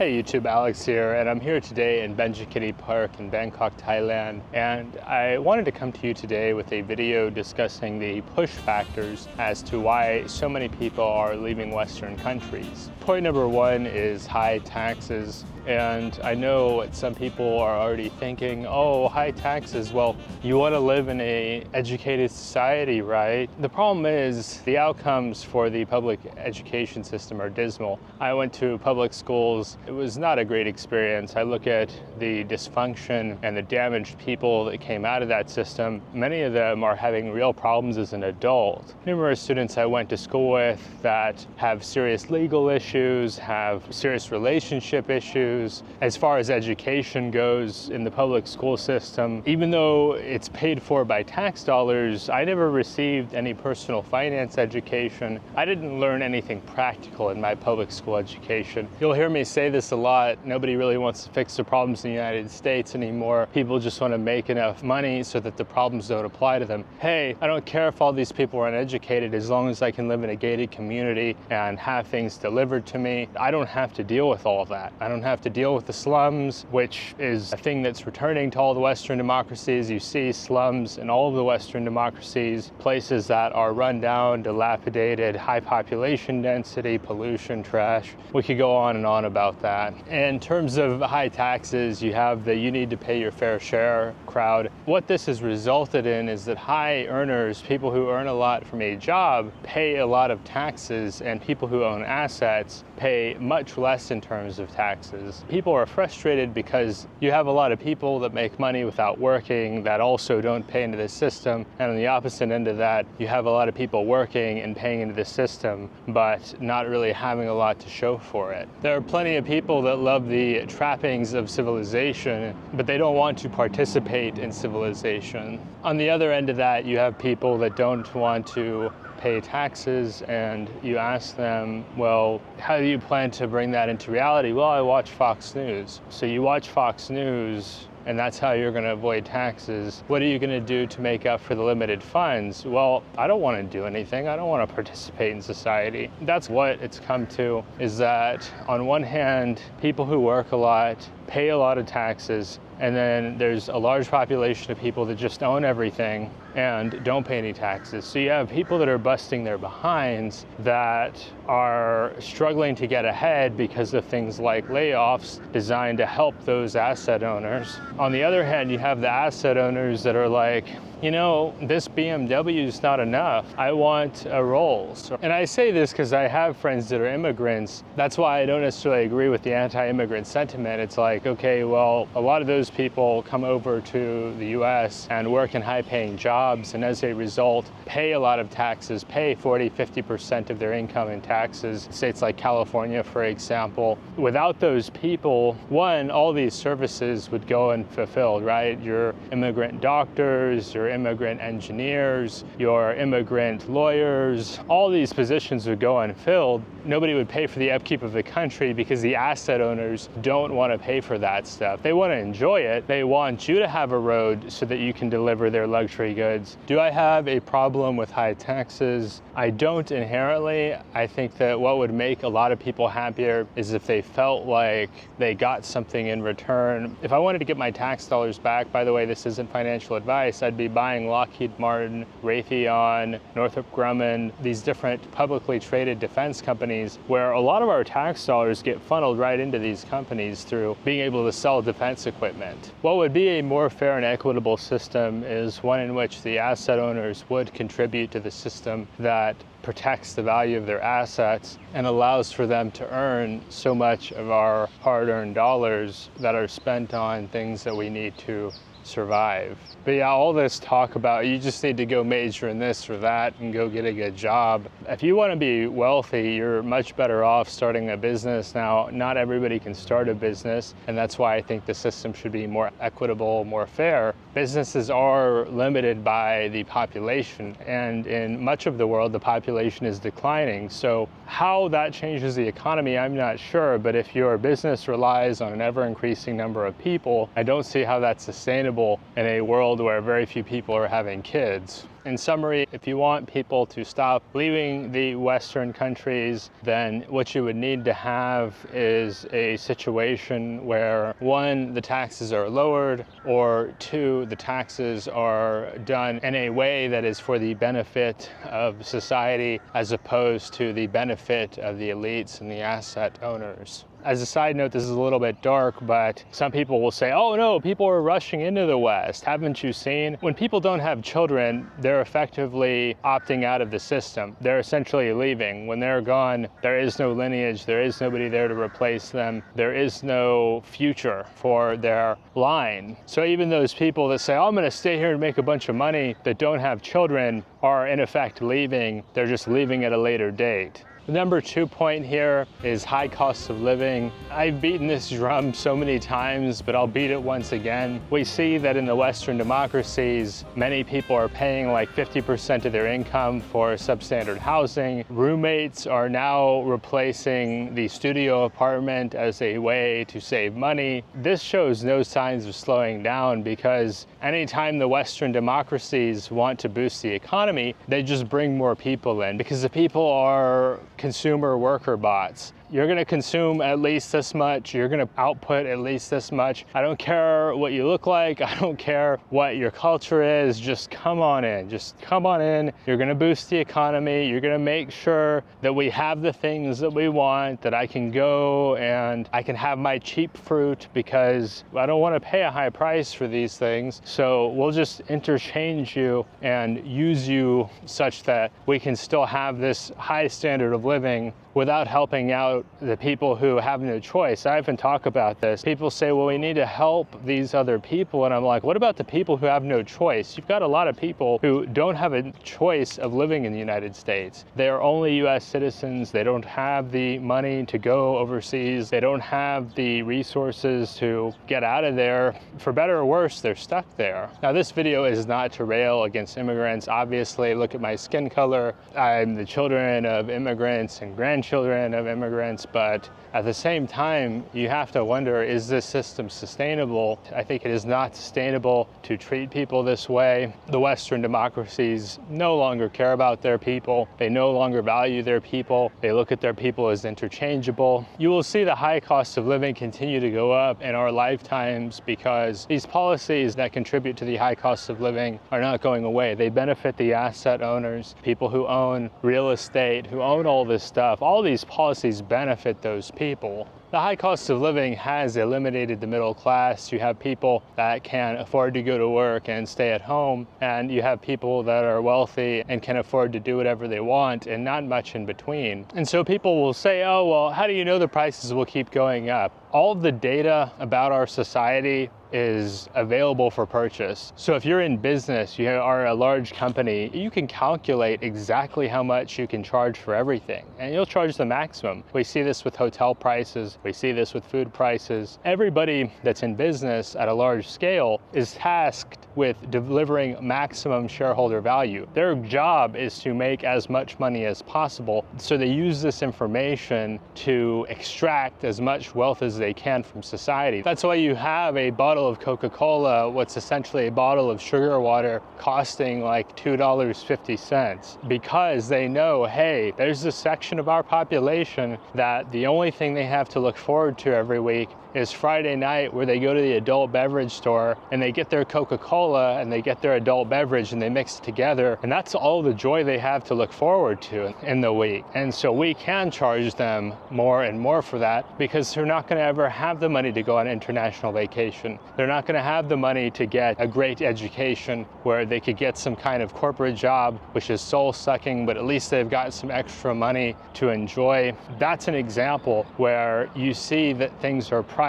Hey YouTube, Alex here, and I'm here today in Benjikini Park in Bangkok, Thailand. And I wanted to come to you today with a video discussing the push factors as to why so many people are leaving Western countries. Point number one is high taxes. And I know some people are already thinking, oh, high taxes, well, you want to live in an educated society, right? The problem is the outcomes for the public education system are dismal. I went to public schools. It was not a great experience. I look at the dysfunction and the damaged people that came out of that system. Many of them are having real problems as an adult. Numerous students I went to school with that have serious legal issues, have serious relationship issues. As far as education goes in the public school system, even though it's paid for by tax dollars, I never received any personal finance education. I didn't learn anything practical in my public school education. You'll hear me say this a lot. Nobody really wants to fix the problems in the United States anymore. People just want to make enough money so that the problems don't apply to them. Hey, I don't care if all these people are uneducated as long as I can live in a gated community and have things delivered to me. I don't have to deal with all of that. I don't have to deal with the slums, which is a thing that's returning to all the Western democracies. You see slums in all of the Western democracies, places that are run down, dilapidated, high population density, pollution, trash. We could go on and on about that. In terms of high taxes, you have the you need to pay your fair share crowd. What this has resulted in is that high earners, people who earn a lot from a job, pay a lot of taxes, and people who own assets pay much less in terms of taxes. People are frustrated because you have a lot of people that make money without working that also don't pay into the system. And on the opposite end of that, you have a lot of people working and paying into the system, but not really having a lot to show for it. There are plenty of people that love the trappings of civilization, but they don't want to participate in civilization. On the other end of that, you have people that don't want to pay taxes, and you ask them, well, how do you plan to bring that into reality? Well, I watch Fox News. So you watch Fox News, and that's how you're going to avoid taxes. What are you going to do to make up for the limited funds? Well, I don't want to do anything. I don't want to participate in society. That's what it's come to, is that on one hand, people who work a lot pay a lot of taxes, and then there's a large population of people that just own everything and don't pay any taxes. So you have people that are busting their behinds that are struggling to get ahead because of things like layoffs designed to help those asset owners. On the other hand, you have the asset owners that are like, you know, this BMW is not enough. I want a Rolls. And I say this because I have friends that are immigrants. That's why I don't necessarily agree with the anti-immigrant sentiment. It's like, okay, well, a lot of those people come over to the US and work in high-paying jobs, and as a result, pay a lot of taxes, pay 40–50% of their income in taxes. States like California, for example. Without those people, one, all these services would go unfulfilled, right? Your immigrant doctors, your immigrant engineers, your immigrant lawyers, all these positions would go unfilled. Nobody would pay for the upkeep of the country because the asset owners don't want to pay for that stuff. They want to enjoy it. They want you to have a road so that you can deliver their luxury goods. Do I have a problem with high taxes? I don't inherently. I think that what would make a lot of people happier is if they felt like they got something in return. If I wanted to get my tax dollars back, by the way, this isn't financial advice, I'd be buying Lockheed Martin, Raytheon, Northrop Grumman, these different publicly traded defense companies where a lot of our tax dollars get funneled right into these companies through being able to sell defense equipment. What would be a more fair and equitable system is one in which the asset owners would contribute to the system that protects the value of their assets and allows for them to earn so much of our hard-earned dollars that are spent on things that we need to survive. But yeah, all this talk about you just need to go major in this or that and go get a good job. If you want to be wealthy, you're much better off starting a business. Now, not everybody can start a business, and that's why I think the system should be more equitable, more fair. Businesses are limited by the population, and in much of the world, the population is declining. So how that changes the economy, I'm not sure, but if your business relies on an ever-increasing number of people, I don't see how that's sustainable sustainable in a world where very few people are having kids. In summary, if you want people to stop leaving the Western countries, then what you would need to have is a situation where, one, the taxes are lowered, or two, the taxes are done in a way that is for the benefit of society as opposed to the benefit of the elites and the asset owners. As a side note, this is a little bit dark, but some people will say, oh no, people are rushing into the West. Haven't you seen? When people don't have children, they're effectively opting out of the system. They're essentially leaving. When they're gone, there is no lineage, there is nobody there to replace them, there is no future for their line. So even those people that say, oh, I'm gonna stay here and make a bunch of money, that don't have children, are in effect leaving. They're just leaving at a later date. The number 2 point here is high costs of living. I've beaten this drum so many times, but I'll beat it once again. We see that in the Western democracies, many people are paying like 50% of their income for substandard housing. Roommates are now replacing the studio apartment as a way to save money. This shows no signs of slowing down, because anytime the Western democracies want to boost the economy, they just bring more people in, because the people are consumer worker bots. You're gonna consume at least this much, you're gonna output at least this much. I don't care what you look like, I don't care what your culture is, just come on in, just come on in. You're gonna boost the economy, you're gonna make sure that we have the things that we want, that I can go and I can have my cheap fruit, because I don't wanna pay a high price for these things. So we'll just interchange you and use you such that we can still have this high standard of living without helping out the people who have no choice. I often talk about this. People say, well, we need to help these other people. And I'm like, what about the people who have no choice? You've got a lot of people who don't have a choice of living in the United States. They are only US citizens. They don't have the money to go overseas. They don't have the resources to get out of there. For better or worse, they're stuck there. Now, this video is not to rail against immigrants. Obviously, look at my skin color. I'm the children of immigrants and grandchildren of immigrants, but at the same time, you have to wonder, is this system sustainable? I think it is not sustainable to treat people this way. The Western democracies no longer care about their people. They no longer value their people. They look at their people as interchangeable. You will see the high cost of living continue to go up in our lifetimes, because these policies that contribute to the high cost of living are not going away. They benefit the asset owners, people who own real estate, who own all this stuff. All these policies benefit those people. The high cost of living has eliminated the middle class. You have people that can afford to go to work and stay at home, and you have people that are wealthy and can afford to do whatever they want, and not much in between. And so people will say, oh, well, how do you know the prices will keep going up? All of the data about our society is available for purchase. So if you're in business, you are a large company, you can calculate exactly how much you can charge for everything, and you'll charge the maximum. We see this with hotel prices, we see this with food prices. Everybody that's in business at a large scale is tasked with delivering maximum shareholder value. Their job is to make as much money as possible, so they use this information to extract as much wealth as they can from society. That's why you have a bottle of Coca-Cola, what's essentially a bottle of sugar water, costing like $2.50, because they know, hey, there's a section of our population that the only thing they have to look forward to every week is Friday night, where they go to the adult beverage store and they get their Coca-Cola and they get their adult beverage and they mix it together, and that's all the joy they have to look forward to in the week. And so we can charge them more and more for that, because they're not going to ever have the money to go on international vacation. They're not going to have the money to get a great education where they could get some kind of corporate job, which is soul-sucking, but at least they've got some extra money to enjoy. That's an example where you see that things are priced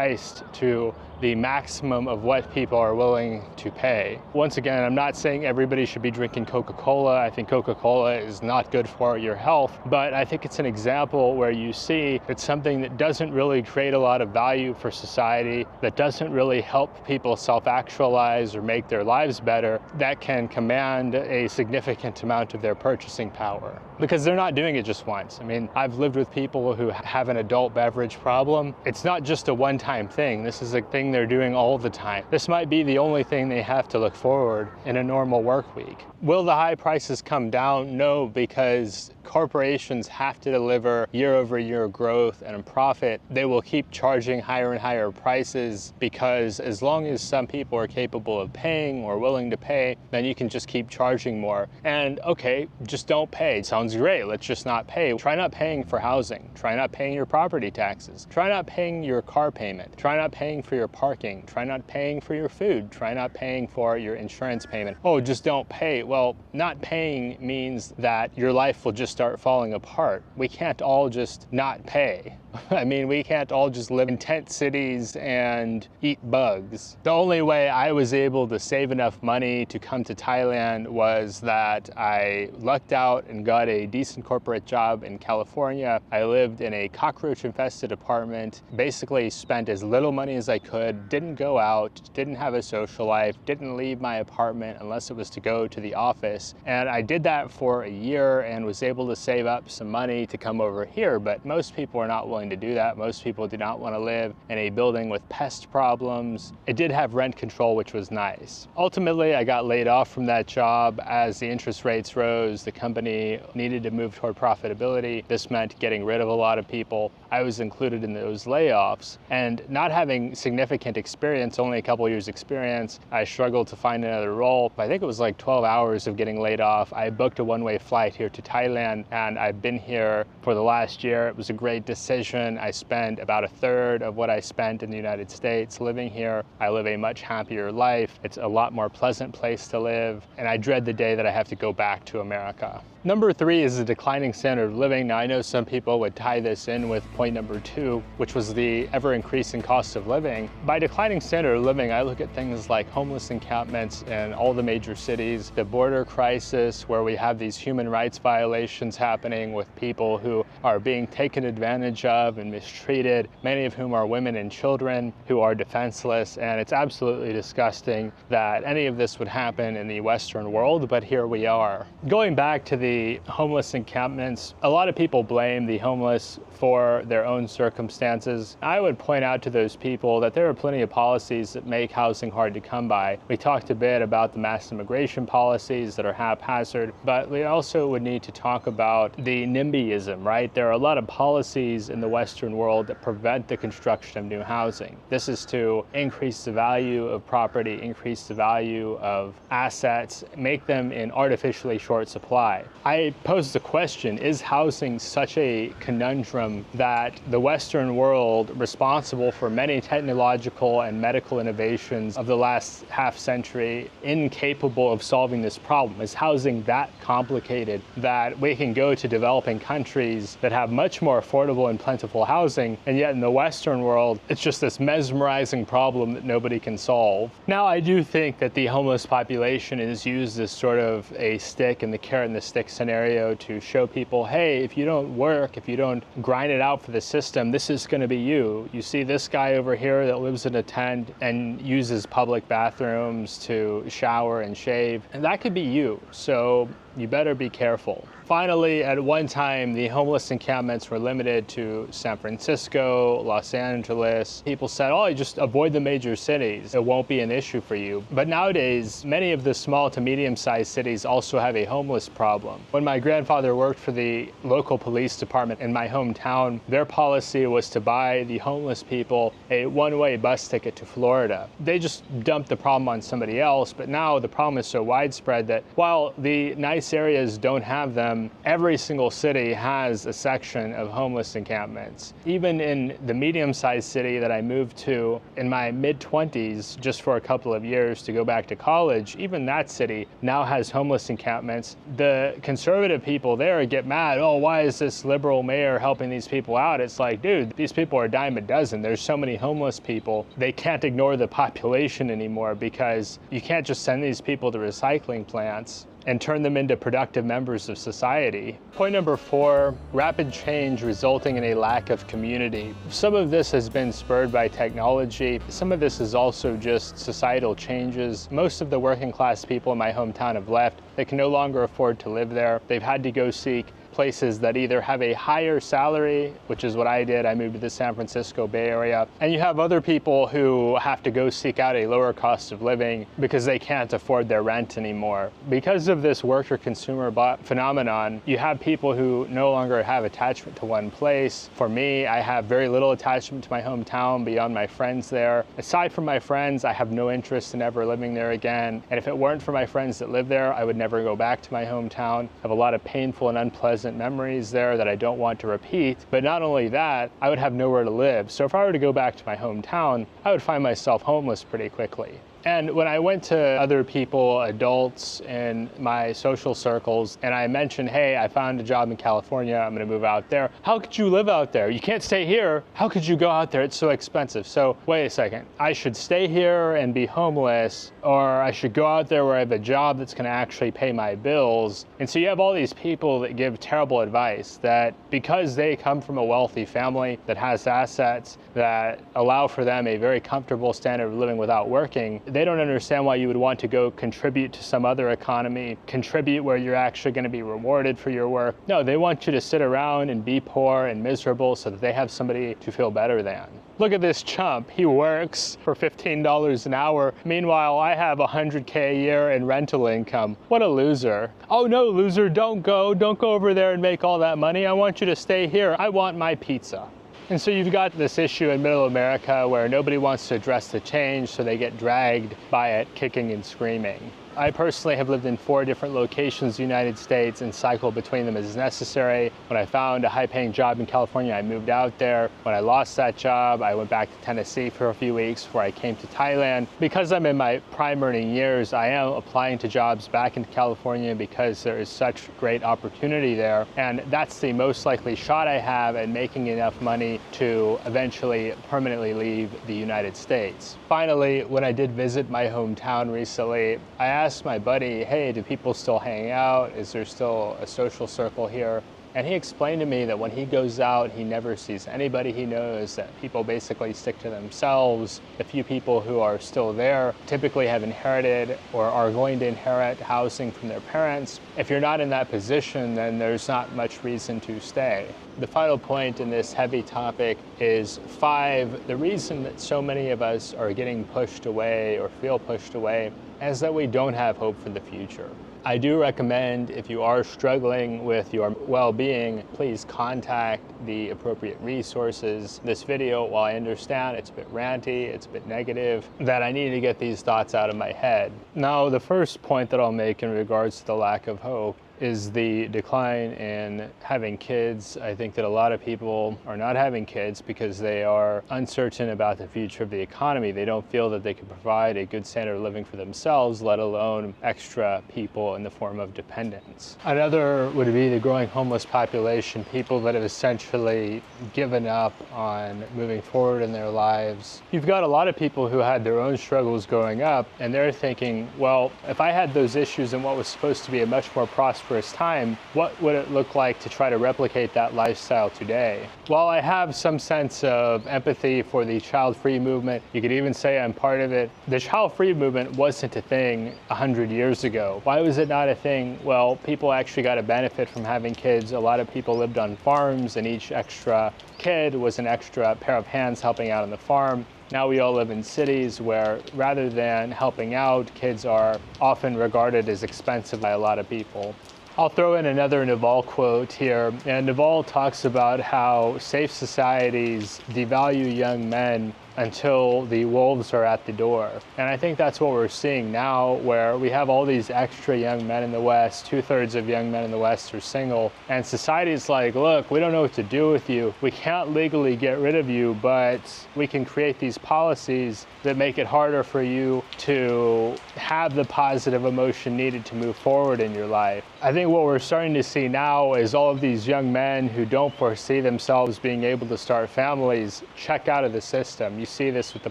to the maximum of what people are willing to pay. Once again, I'm not saying everybody should be drinking Coca-Cola. I think Coca-Cola is not good for your health, but I think it's an example where you see it's something that doesn't really create a lot of value for society, that doesn't really help people self-actualize or make their lives better, that can command a significant amount of their purchasing power, because they're not doing it just once. I mean, I've lived with people who have an adult beverage problem. It's not just a one-time thing. This is a thing thing they're doing all the time. This might be the only thing they have to look forward in a normal work week. Will the high prices come down? No, because corporations have to deliver year-over-year growth and profit. They will keep charging higher and higher prices because as long as some people are capable of paying or willing to pay, then you can just keep charging more. And okay, just don't pay. Sounds great. Let's just not pay. Try not paying for housing. Try not paying your property taxes. Try not paying your car payment. Try not paying for your parking. Try not paying for your food. Try not paying for your insurance payment. Oh, just don't pay. Well, not paying means that your life will just start falling apart. We can't all just not pay. I mean, we can't all just live in tent cities and eat bugs. The only way I was able to save enough money to come to Thailand was that I lucked out and got a decent corporate job in California. I lived in a cockroach-infested apartment, basically spent as little money as I could, didn't go out, didn't have a social life, didn't leave my apartment unless it was to go to the office. And I did that for a year and was able to save up some money to come over here, but most people are not willing to do that. Most people do not want to live in a building with pest problems. It did have rent control, which was nice. Ultimately, I got laid off from that job as the interest rates rose. The company needed to move toward profitability. This meant getting rid of a lot of people. I was included in those layoffs, and not having significant experience, only a couple years experience, I struggled to find another role. I think it was like 12 hours of getting laid off. I booked a one-way flight here to Thailand, and I've been here for the last year. It was a great decision. I spent about a third of what I spent in the United States living here. I live a much happier life. It's a lot more pleasant place to live, and I dread the day that I have to go back to America. Number 3 is the declining standard of living. Now, I know some people would tie this in with point number 2, which was the ever-increasing cost of living. By declining standard of living, I look at things like homeless encampments in all the major cities, the border crisis, where we have these human rights violations happening with people who are being taken advantage of and mistreated, many of whom are women and children who are defenseless. And it's absolutely disgusting that any of this would happen in the Western world, but here we are. Going back to the homeless encampments, a lot of people blame the homeless for their own circumstances. I would point out to those people that there are plenty of policies that make housing hard to come by. We talked a bit about the mass immigration policies that are haphazard, but we also would need to talk about the NIMBYism, right? There are a lot of policies in the Western world that prevent the construction of new housing. This is to increase the value of property, increase the value of assets, make them in artificially short supply. I pose the question, is housing such a conundrum that the Western world, responsible for many technological and medical innovations of the last half century, incapable of solving this problem? Is housing that complicated that we can go to developing countries that have much more affordable and plentiful housing, and yet in the Western world, it's just this mesmerizing problem that nobody can solve? Now, I do think that the homeless population is used as sort of a stick in the carrot and the stick scenario to show people, hey, if you don't work, if you don't grind it out for the system, this is going to be you. You see this guy over here that lives in a tent and uses public bathrooms to shower and shave, and that could be you. So you better be careful. Finally, at one time, the homeless encampments were limited to San Francisco, Los Angeles. People said, oh, you just avoid the major cities. It won't be an issue for you. But nowadays, many of the small to medium-sized cities also have a homeless problem. When my grandfather worked for the local police department in my hometown, their policy was to buy the homeless people a one-way bus ticket to Florida. They just dumped the problem on somebody else, but now the problem is so widespread that while the nice areas don't have them, every single city has a section of homeless encampments. Even in the medium-sized city that I moved to in my mid-20s, just for a couple of years to go back to college, even that city now has homeless encampments. The conservative people there get mad, oh, why is this liberal mayor helping these people out? It's like, dude, these people are a dime a dozen. There's so many homeless people. They can't ignore the population anymore because you can't just send these people to recycling plants and turn them into productive members of society. Point number 4, rapid change resulting in a lack of community. Some of this has been spurred by technology. Some of this is also just societal changes. Most of the working class people in my hometown have left. They can no longer afford to live there. They've had to go seek places that either have a higher salary, which is what I did. I moved to the San Francisco Bay Area. And you have other people who have to go seek out a lower cost of living because they can't afford their rent anymore. Because of this worker consumer phenomenon, you have people who no longer have attachment to one place. For me, I have very little attachment to my hometown beyond my friends there. Aside from my friends, I have no interest in ever living there again. And if it weren't for my friends that live there, I would never go back to my hometown. I have a lot of painful and unpleasant memories there that I don't want to repeat. But not only that, I would have nowhere to live. So if I were to go back to my hometown, I would find myself homeless pretty quickly. And when I went to other people, adults in my social circles, and I mentioned, hey, I found a job in California, I'm gonna move out there. How could you live out there? You can't stay here. How could you go out there? It's so expensive. So wait a second, I should stay here and be homeless, or I should go out there where I have a job that's gonna actually pay my bills. And so you have all these people that give terrible advice that because they come from a wealthy family that has assets that allow for them a very comfortable standard of living without working, they don't understand why you would want to go contribute to some other economy, contribute where you're actually going to be rewarded for your work. No, they want you to sit around and be poor and miserable so that they have somebody to feel better than. Look at this chump. He works for $15 an hour. Meanwhile, I have $100K a year in rental income. What a loser. Oh no, loser, don't go. Don't go over there and make all that money. I want you to stay here. I want my pizza. And so you've got this issue in middle America where nobody wants to address the change, so they get dragged by it, kicking and screaming. I personally have lived in 4 different locations in the United States and cycled between them as necessary. When I found a high-paying job in California, I moved out there. When I lost that job, I went back to Tennessee for a few weeks before I came to Thailand. Because I'm in my prime earning years, I am applying to jobs back in California because there is such great opportunity there. And that's the most likely shot I have at making enough money to eventually permanently leave the United States. Finally, when I did visit my hometown recently, I asked my buddy, hey, do people still hang out? Is there still a social circle here? And he explained to me that when he goes out, he never sees anybody he knows, that people basically stick to themselves. The few people who are still there typically have inherited or are going to inherit housing from their parents. If you're not in that position, then there's not much reason to stay. The final point in this heavy topic is 5, the reason that so many of us are getting pushed away or feel pushed away is that we don't have hope for the future. I do recommend, if you are struggling with your well-being, please contact the appropriate resources. This video, while I understand it's a bit ranty, it's a bit negative, that I need to get these thoughts out of my head. Now, the first point that I'll make in regards to the lack of hope is the decline in having kids. I think that a lot of people are not having kids because they are uncertain about the future of the economy. They don't feel that they can provide a good standard of living for themselves, let alone extra people in the form of dependents. Another would be the growing homeless population, people that have essentially given up on moving forward in their lives. You've got a lot of people who had their own struggles growing up, and they're thinking, well, if I had those issues in what was supposed to be a much more prosperous time, what would it look like to try to replicate that lifestyle today? While I have some sense of empathy for the child-free movement, you could even say I'm part of it, the child-free movement wasn't a thing 100 years ago. Why was it not a thing? Well, people actually got a benefit from having kids. A lot of people lived on farms, and each extra kid was an extra pair of hands helping out on the farm. Now we all live in cities where, rather than helping out, kids are often regarded as expensive by a lot of people. I'll throw in another Naval quote here, and Naval talks about how safe societies devalue young men until the wolves are at the door. And I think that's what we're seeing now, where we have all these extra young men in the West. 2/3 of young men in the West are single. And society's like, look, we don't know what to do with you. We can't legally get rid of you, but we can create these policies that make it harder for you to have the positive emotion needed to move forward in your life. I think what we're starting to see now is all of these young men who don't foresee themselves being able to start families check out of the system. You You see this with the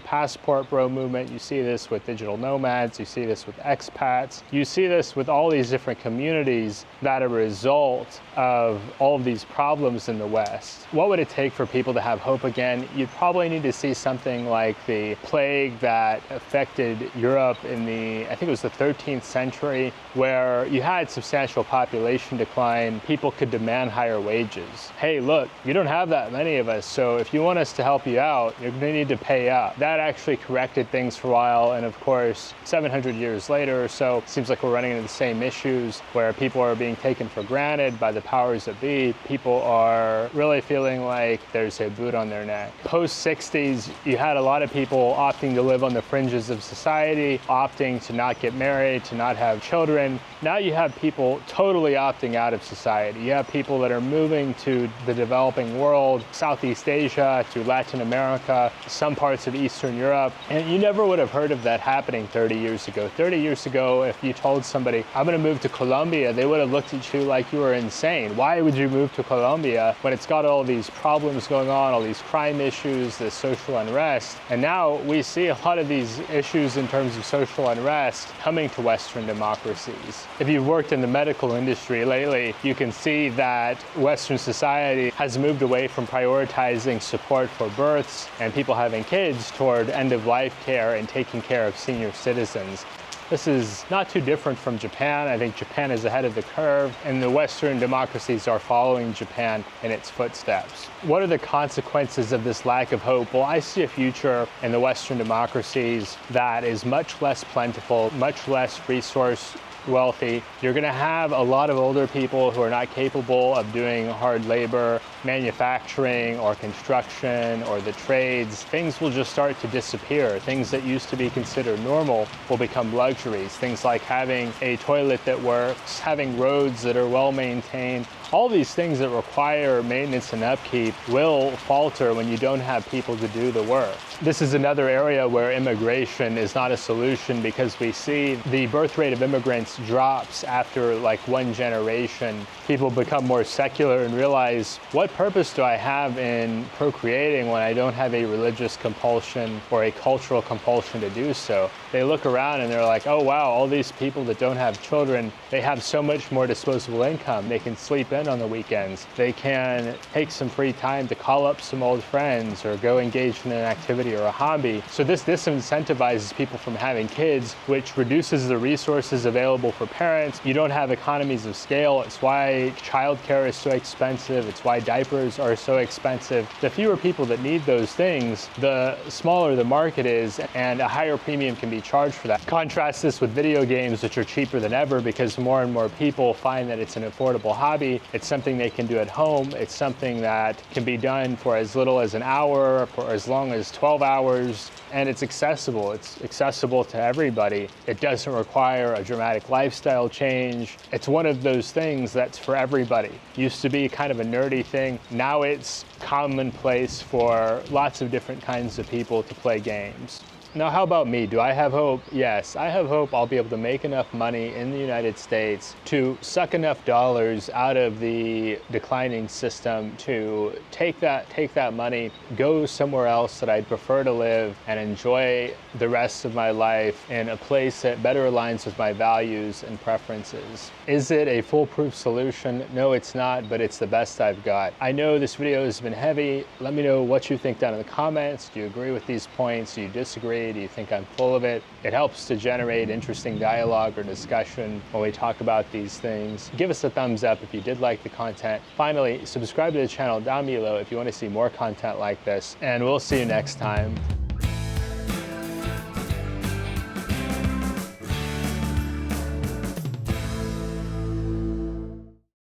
passport bro movement. You see this with digital nomads. You see this with expats. You see this with all these different communities that are a result of all of these problems in the West. What would it take for people to have hope again? You'd probably need to see something like the plague that affected Europe in I think it was the 13th century, where you had substantial population decline. People could demand higher wages. Hey, look, you don't have that many of us, so if you want us to help you out, you're going to need to pay up. That actually corrected things for a while, and of course, 700 years later or so, it seems like we're running into the same issues where people are being taken for granted by the powers that be. People are really feeling like there's a boot on their neck. Post-60s, you had a lot of people opting to live on the fringes of society, opting to not get married, to not have children. Now you have people totally opting out of society. You have people that are moving to the developing world, Southeast Asia, to Latin America, some parts of Eastern Europe, and you never would have heard of that happening 30 years ago. 30 years ago, if you told somebody, I'm going to move to Colombia, they would have looked at you like you were insane. Why would you move to Colombia when it's got all these problems going on, all these crime issues, this social unrest? And now we see a lot of these issues in terms of social unrest coming to Western democracies. If you've worked in the medical industry lately, you can see that Western society has moved away from prioritizing support for births and people having kids toward end-of-life care and taking care of senior citizens. This is not too different from Japan. I think Japan is ahead of the curve, and the Western democracies are following Japan in its footsteps. What are the consequences of this lack of hope? Well, I see a future in the Western democracies that is much less plentiful, much less resource wealthy. You're going to have a lot of older people who are not capable of doing hard labor, manufacturing or construction or the trades. Things will just start to disappear. Things that used to be considered normal will become luxuries. Things like having a toilet that works, having roads that are well maintained. All these things that require maintenance and upkeep will falter when you don't have people to do the work. This is another area where immigration is not a solution, because we see the birth rate of immigrants drops after like one generation. People become more secular and realize, what purpose do I have in procreating when I don't have a religious compulsion or a cultural compulsion to do so? They look around and they're like, oh wow, all these people that don't have children, they have so much more disposable income. They can sleep in on the weekends. They can take some free time to call up some old friends or go engage in an activity or a hobby. So this disincentivizes people from having kids, which reduces the resources available for parents. You don't have economies of scale. It's why childcare is so expensive. It's why diapers are so expensive. The fewer people that need those things, the smaller the market is, and a higher premium can be charged for that. Contrast this with video games, which are cheaper than ever because more and more people find that it's an affordable hobby. It's something they can do at home. It's something that can be done for as little as an hour, for as long as 12 hours, and it's accessible. It's accessible to everybody. It doesn't require a dramatic lifestyle change. It's one of those things that's for everybody. Used to be kind of a nerdy thing. Now it's commonplace for lots of different kinds of people to play games. Now, how about me? Do I have hope? Yes, I have hope I'll be able to make enough money in the United States to suck enough dollars out of the declining system to take that money, go somewhere else that I'd prefer to live, and enjoy the rest of my life in a place that better aligns with my values and preferences. Is it a foolproof solution? No, it's not, but it's the best I've got. I know this video has been heavy. Let me know what you think down in the comments. Do you agree with these points? Do you disagree? Do you think I'm full of it? It helps to generate interesting dialogue or discussion when we talk about these things. Give us a thumbs up if you did like the content. Finally, subscribe to the channel down below if you want to see more content like this, and we'll see you next time.